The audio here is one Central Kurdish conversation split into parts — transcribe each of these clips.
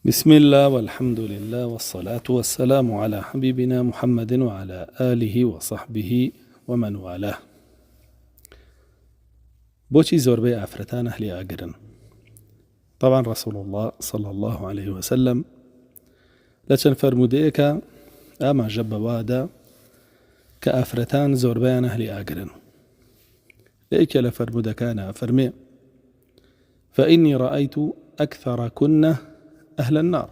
بسم الله والحمد لله والصلاة والسلام على حبيبنا محمد وعلى آله وصحبه ومن والاه. بوشي زوربي عفرتان أهلي أقرن. طبعا رسول الله صلى الله عليه وسلم لچن فرموديك أما جب وادا كأفرتان زوربيان أهلي أقرن ليك لفرمودكانا فرمي فإني رأيت أكثر كنه أهل النار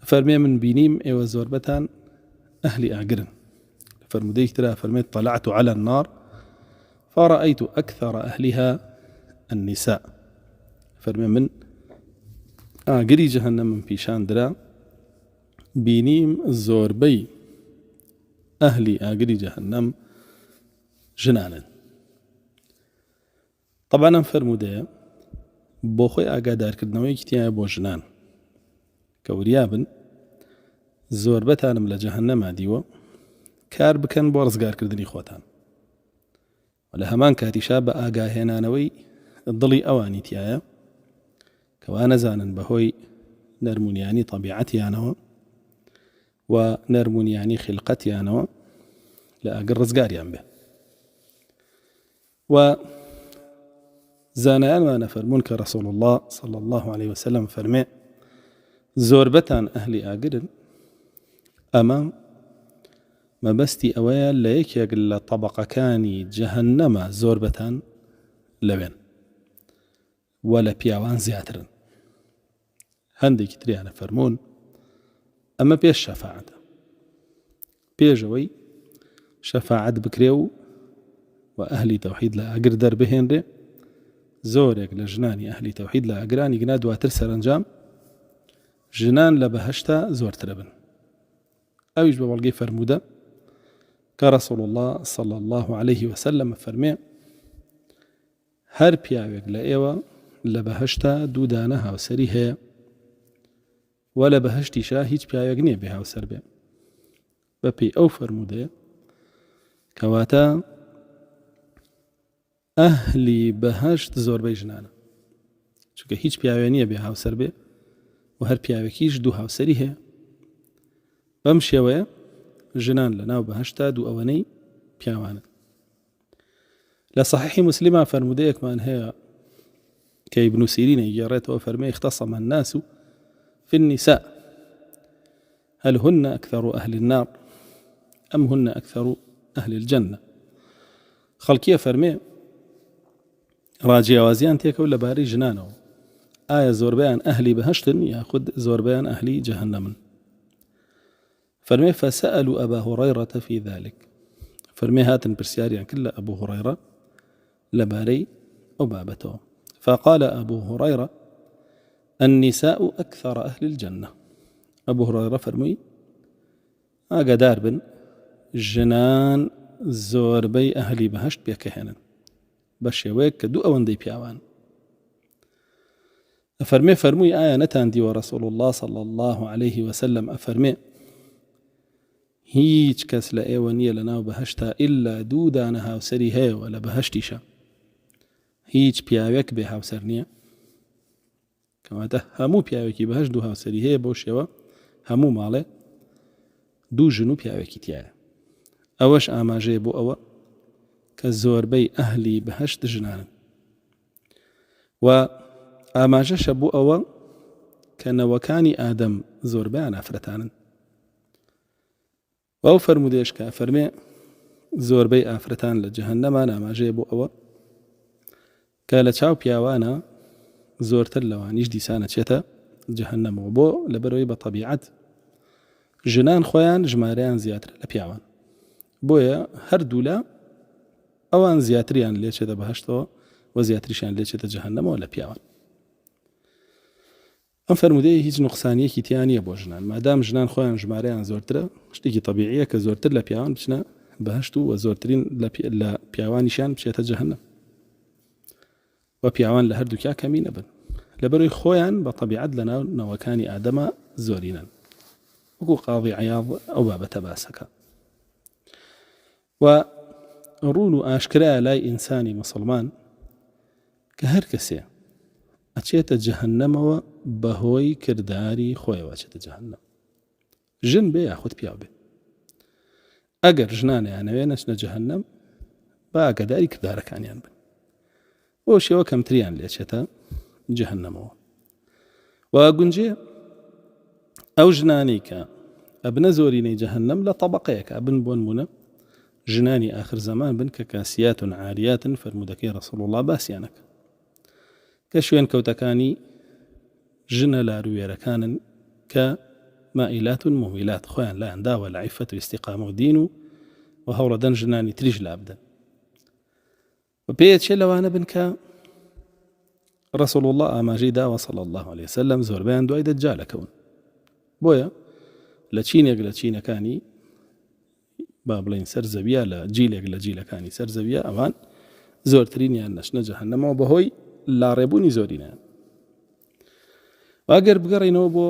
فرمي من بينيم إيوة زوربتان أهلي أقرن فرموديك ترى فرميت طلعت على النار فرأيت أكثر أهلها النساء فرمي من قري جهنم من بيشان درا بينيم الزوربي أهلي قري جهنم جنانا. طبعا فرمودية بۆخۆی ئاگادارکردنەوەی کتیایە بۆ ژنان کە وریابن زۆربەتانم لە جەهەنەما دیوە کار بکەن بۆ ڕزگارکردنی خۆتان و لە هەمان کاتیشا بە ئاگاهێنانەوەی دڵی ئەوانی تایە کەوا نەزانن بەهۆی نەرمونیانی طەبیعەتیانەوە و نەرمونیانی خلقەتیانەوە لە ئاگر ڕزگاریان بێ و زانایان وانا فرمون كرسول الله صلى الله عليه وسلم فرمي زوربتان أهلي آقرن أما ما بستي أويا ليك يقل طبقة كاني جهنم زوربتان لبين ولا بياوان زياترن هندي كتري على فرمون أما بيش شفاعة بيجوي شفاعة بكريو وأهلي توحيد لا أقر دربهن ري زۆرێک لە ژنانی ئەهلی تەوحید لە ئەگرانی گنا دواتر سەرنجام ژنان لە بەهەشتا زۆرترە بن. ئەویش بە بەڵگەی فەرموودە کە رەسوڵ الله صلی الله عليه وسلم فەرمێ هەر پیاوێک لە ئێوە لە بەهەشتا دوو دانە هاوسەری هەیە و لە بەهەشتیشا هیچ پیاوێک نییە بێ هاوسەر بێ بەپێی ئەو فەرموودەیە کەواتە ئەهلی بەهەشت زۆربەی ژنانە چونکە هیچ پیاوێ نییە بێ هاوسەر بێ و هەر پیاوێکیش دوو هاوسەری هەیە بەم شێوەیە ژنان لە ناو بەهەشتا دوو ئەوەنەی پیاوانن. لە صحیحی مسلمە فەرموودەیەکمان هەیە کە ئیبن سیرینە گێڕێتەوە فەرمێ اختصم الناس في النساء هل هن أكثر أهل النار أم هن أكثر أهل الجنة. خەڵکیە فەرمێ ڕاجیاوازیان تێکەوت لەبارەی ژنانەوە ئایا زۆربەیان ئەهلی بەهەشتن یاخود زۆربەیان ئەهلی جەهەنەمن. فەرمێ فسألوا أبا هريرة في ذلك فەرمێ هاتن پرسیاریان کرد لە ئەبوو هورەیرە لەبارەی ئەو بابەتەوە فقال أبو هريرة النساء أكثر أهل الجنة. أبو هريرة فەرمووی ئاگادار بن ژنان زۆربەی ئەهلی بەهەشت پێکەهێنن بە شێوەیەک کە دوو ئەوەندەی پیاوان. ئەفەرمێ فەرمووی ئایا نەتاندیوە رەسوڵ الله صلی الله عليه وسلم ئەفەرمێ هیچ کەس لە ئێوە نییە لە ناو بەهەشتا ئیلا دوو دانە هاوسەری هەیەوە لە بەهەشتیشە هیچ پیاوێک بێ هاوسەر نییە کەواتە هەموو پیاوێکی بەهەشت دوو هاوسەری هەیە بۆ شێوە هەموو ماڵێ دوو ژن و پیاوێکی تایە. ئەوەش ئاماژەیە بۆ ئەوە کە زۆربەی ئەهلی بەهەشت ژنانن و ئاماژەشە بۆ ئەوە کە نەوەکانی ئادەم زۆربەیان ئافرەتانن و ئەو فەرموودەیەش کە فەرمێ زۆربەی ئافرەتان لە جەهەنەمان ئاماژەیە بۆ ئەوە کە لە چاو پیاوانە زۆرتر لەوانیش دیسانە چێتە جەهەنەمەوە بۆ لەبەرەوەی بە طەبیعەت ژنان خۆیان ژمارەیان زیاتر لە پیاوان بۆیە هەردوو لە ئەوان زیاتریان لێ چێتە بەهەشتەوە و زیاتریشیان لێ چێتە جەهەنەمەوە لە پیاوان. ئەم فەرموودەیە هیچ نوقسانیەکی تیان نییە بۆ ژنان مادام ژنان خۆیان ژمارەیان زۆرترە شتێکی طەبیعیە کە زۆرتر لە پیاوان بچنە بەهەشت و زۆرترین لە پیاوانیشیان بچێتە جەهەنەم و پیاوان لە هەردووکیا کەمی نەبن لەبەرەوەی خۆیان بە طەبیعەت لە ناو نەوەکانی ئادەمە زۆرینن وەکو قاضی عیاض ئەو بابەتە باسەکە. و ڕون و ئاشکرا لای ئینسانی مسلمان کە هەر کەسێ ئەچێتە جەهەنەمەوە بەهۆی کردداری خۆیەوە ئەچێتە جەهەنەم. ژن بێ یاخود پیا بێ، ئەگەر ژنانیانەوێ نەچنە جەهەنەم با ئاگاداری کردارەکانیان بن، بۆ شێوە کەمتریان لێچێتە جەهەنەمەوە. و گونجێ ئەو ژنانی کە ئەبنە زۆرینەی جەهەنەم لە طەبەقەیەک ئەبن بۆ نمونە ژنانی آخر زەمان بن کە کاسیاتن عاریاتن فەرموودەکەی ڕەسوڵ الله باسییانەکە کە شوێن کەوتەکانی ژنە لاروێرەکانن کە مائیلات و مهمیلات خۆیان لایەن داوە لە عیفەت و ئیستیقامە و دین و هەوڵەدەن ژنانی تریش لابدەن و پێچێ لەوانە بن کە ڕەسوڵ الله ئاماژەی داوە صلی الله عليه وسلم زۆربیان دوای دەجالەکەون. بۆیە لە چینێک لە چینەکانی با بڵین سەر زەویە لە جیلێک لە جیلەکانی سەر زەویە ئەوان زۆرترینیان نەچنە جەهەنەمەوە بەهۆی لاڕێبوونی زۆرینیان. واگەر بگەڕینەوە بۆ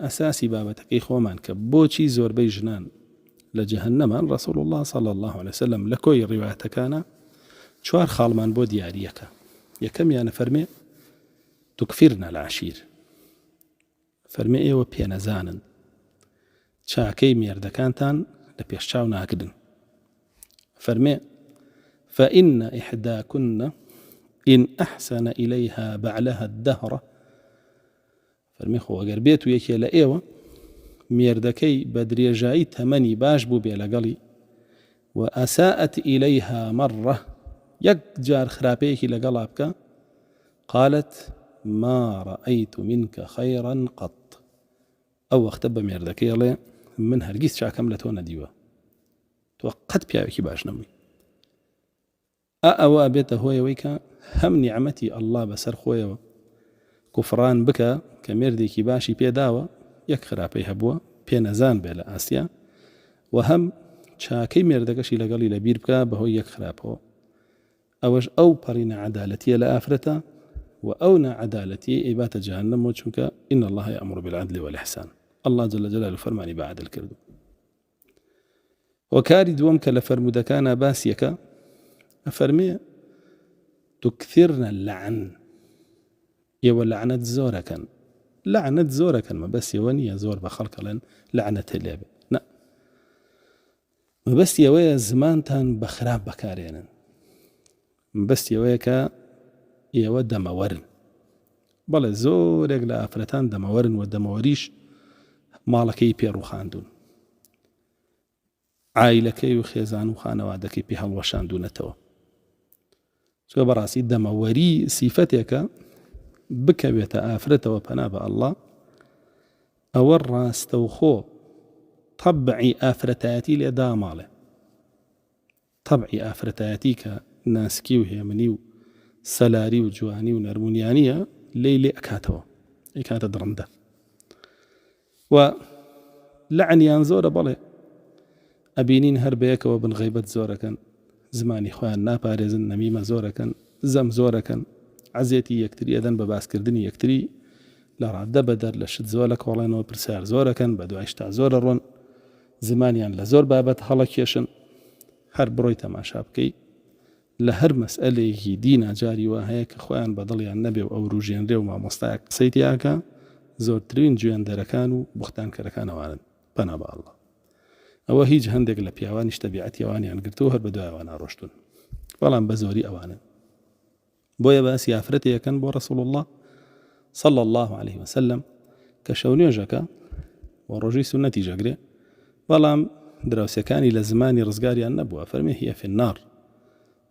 ئەساسی بابەتەکەی خۆمان کە بۆچی زۆربەی ژنان لە جەهەنەمان ڕەسوڵ الله صلی الله عليه وسلم لە کۆی ڕیوایەتەکانە چوار خاڵمان بۆ دیاریەکە. یەکەمیانە فەرمێ تکفرن العشیر، فەرمێ ئێوە پێنەزانن چاکەی مێردەکانتان لە پێشچاو ناکردن. فەرمێ فإن إحداكن إن أحسن إليها بعلها الدهر، فەرمێ خۆ ئەگەر بێت و یەکێ لە ئێوە مێردەکەی بە درێژایی تەمەنی باش بوو بێ لەگەڵی و ئەساءت إليها مرة یەک جار خراپەیەکی لەگەڵا بکە قالت ما رأيت منك خيرا قط، ئەو وەختە بە مێردەکەی ئەڵێ من هەرگیز چاکەم لە تۆ نەدیوە، تۆ قەت پیاوێکی باش نەبووی. ئەوە بێتە هۆیەوەی کە هەم نیعمەتی ئەڵڵا بەسەر خۆیەوە کوفران بکە کە مێردێکی باشی پێداوە یەک خراپەی هەبووە پێنەزان بێ لە ئاسیا، و هەم چاکەی مێردەکەشی لەگەڵی لەبیر بکە بەهۆی یەک خراپەوە. ئەوەش ئەو پەڕی نەعەدالەتیە لە ئافرەتە و ئەو نەعەدالەتی ئیباتە جەهەنەمەوە، چونکە ئین الله یأمر بالعدل والإحسان، الله جل جلاله فەرمانی بە عەدل کردو. وەکاری دووەم کە لە فەرموودەکانە باسیەکە ئەفەرمێ تکثرن اللعن، ئێوە لعنەت زۆرەکەن. لعنەت زۆرەکەن مەبەستیەوە نییە زۆر بە خەڵکەڵێن لعنەت لێ بێ، نە، مەبەستیەوەیە زمانتان بە خراپ بەکارێنن، مەبەستیەوەیە کە ئێوە دەمەوەرن. بەڵێ زۆرێک لە ئافرەتان دەمەوەرن و دەمەوەریش ماڵەکەی پێڕوخاندون، عایلەکەی و خێزان و خانەوادەکەی پێ هەڵوەشاندونەتەوە. چۆ بەڕاستی دەمەوەری سیفەتێکە بکەوێتە ئافرەتەوە پەنا بە ئەڵڵا، ئەوە ڕاستەوخۆ طەبعی ئافرەتایەتی لێدا ماڵێ، طەبعی ئافرەتایەتی کە ناسکی و هێمنی و سەلاری و جوانی و نەرمونیانیە لێ ئەکاتەوە، ئەکاتە دڕندە. و لعنیان زۆرە، بەڵێ ئەبینین هەر بەیەکەوە بن غیبەت زۆرەکەن، زمانی خۆیان ناپارێزن، نەمیمە زۆرەکەن، زەم زۆرەکەن، عەزیەتی یەکتری ئەدەن بە باسکردنی یەکتری، لە ڕادە بەدەر لە شت زۆر لە کۆڵێنەوە پرسیار زۆرەکەن، بە دوای شتا زۆرە ڕۆن، زمانیان لە زۆر بابەت هەڵەکێشن. هەر بڕۆی تەماشا بکەی لە هەر مەسئلەیەکی دینە جاری وا هەیە کە خۆیان بەدڵیان نەبێ و ئەو ڕوژێنرێ و مامۆستایەک قسەی تیاکە، زۆرترین جوێندەرەکان و بوختانکەرەکانەوانن پەنا بە ئەڵڵا. ئەوە هیچ هەندێک لە پیاوانیش تەبیعەتی ئەوانیان گرتووە هەر بە دوای ئەوان ڕۆشتون، بەڵام بە زۆری ئەوانن. بۆیە باسی ئافرەتێکەکەن بۆ ڕەسوڵ الله صلی الله عليه وسلم کە شەو نوێژەکە و ڕۆژی سونەتی ژەگرێ، بەڵام دراوسەکانی لە زمانی ڕزگاریان نەبووە. فەرمێ هی فی النار،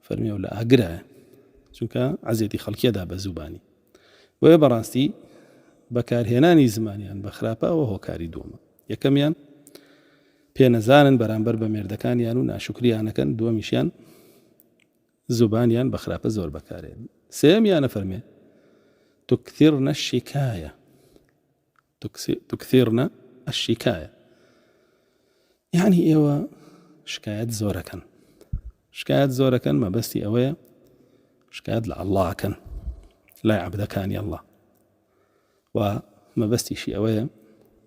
فەرمێ و لە ئاگرایە، چونکە عەزیەتی خەڵکیەدا بە زوبانی. بۆیە بەڕاستی بەکارهێنانی زمانیان بە خراپە ئەوە هۆکاری دووەمە. یەکەمیان پێنەزانن بەرامبەر بە مێردەکانیان و ناشکریانەکەن، دووەمیشیان زوبانیان بە خراپە زۆر بەکارێن. سێمیانە فەرمێ تکثرن الشکایە، تکثرن الشکایە، یعنی ئێوە شکایەت زۆرەکەن. شکایەت زۆرەکەن مەبەستی ئەوەیە شکایەت لە ئەڵڵاکەن، لای عەبدەکانی ئەڵڵا، و مەبەستیشی ئەوەیە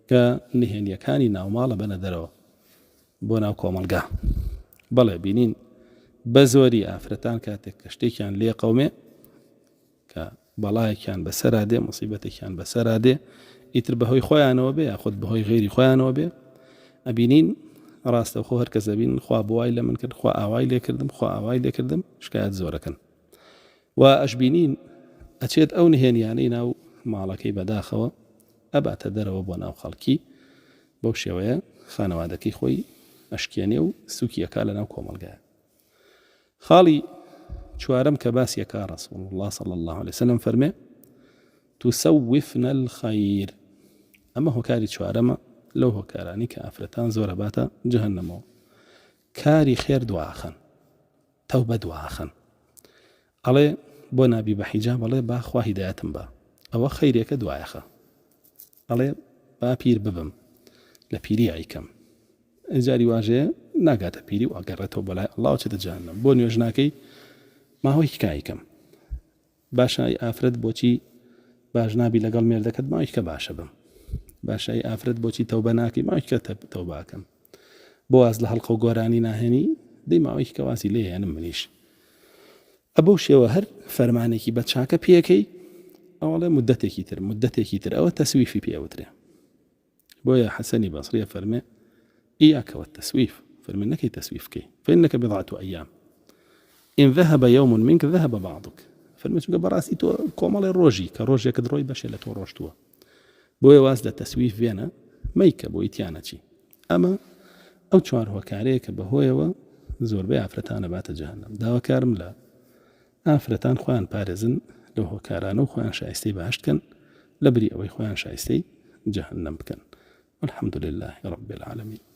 کە نهێنیەکانی ناوماڵە بەنە دەرەوە بۆ ناو کۆمەلگا. بەڵێ بینین بە زۆری ئافرەتان کاتێک کە شتێکیان لێ قەومێ کە بەڵایەکیان بەسەرا دێ مصیبەتێکیان بەسەرا دێ ئیتر بەهۆی خۆیانەوە بێ یاخود بەهۆی غێری خۆیانەوە بێ ئەبینین ڕاستەوخۆ هەر کەس دەبین خوا بوای لە من کرد خوا ئاوای لێ کردم خوا ئاوای لێ کردم شکایەت زۆرەکەن و ئەشبینین ئەچێت ئەو نهێنیانەی ناو ماڵەکەی بەداخەوە ئەباتە دەرەوە بۆ ناو خەڵکی بەو شێوەیە خانەوادەکەی خۆی ئەشکێنێ و سوکیەکە لە ناو کۆمەڵگایە خاڵی چوارەم کە باسیەکە ڕەسوڵ الله صلی الله عليه وسلم فەرمێ تسوفن الخير ئەمە هۆکاری چوارەمە لەو هۆکارانی کە ئافرەتان زۆرە باتە جەهەنەمەوە کاری خێر دواخەن تەوبە دواخەن ئەڵێ بۆ نابی بە حیجاب ئەڵێ با خوا هیدایەتم بە ئەوە خەیرێکە دوایەخە ئەڵێ با پیر ببم لە پیری ئایکەم ئەجاری واژەیە ناگاتە پیری و ئەگەڕێتەوە بەلای ئەڵڵا و چێتە جەهەنەم بۆ نوێژناکەی ماهۆی حکایکەم باشە ئافرەت بۆچی باش نابی لەگەڵ مێردەکەت ماوەی کە باشە بم باشای ئافرەت بۆچی تەوبە ناکەی ماوەی کە تەوباکەم بۆ واز لە هەڵقە و گۆرانی ناهێنی دەی ماوەی کە واسی لێ هێنم منیش ئەبەو شێوە هەر فەرمانێکی بە چاکە پێەکەی ئەوڵێ مدەتێکی تر ئەوە تەسویفی پێوترێ بۆیە حەسەنی بەسڕیە فەرمێ إياك والتسويف فەرمێ نەکەی تەسویفکەی فإنك بضعة أيام إن ذهب يوم منك ذهب بعضك فەرمێ چونکە بەڕاستی تۆ کۆمەڵی ڕۆژی کە ڕۆژێکت ڕۆی بەشێ لە تۆ ڕۆشتووە بۆیە واز لە تەسویف بێنە مەیکە بۆ ئیتیانەچی ئەمە ئەو چوار هۆکارەیە کە بەهۆیەوە زۆربەی ئافرەتانە باتە جەهەنەم داواکارم لە ئافرەتان خۆیان پارێزن لەو هۆکارانە و خۆیان شایستەی باشت بکەن لە بری ئەوەی خۆیان شایستەی جەهەنەم بکەن والحمد لله رب العالمين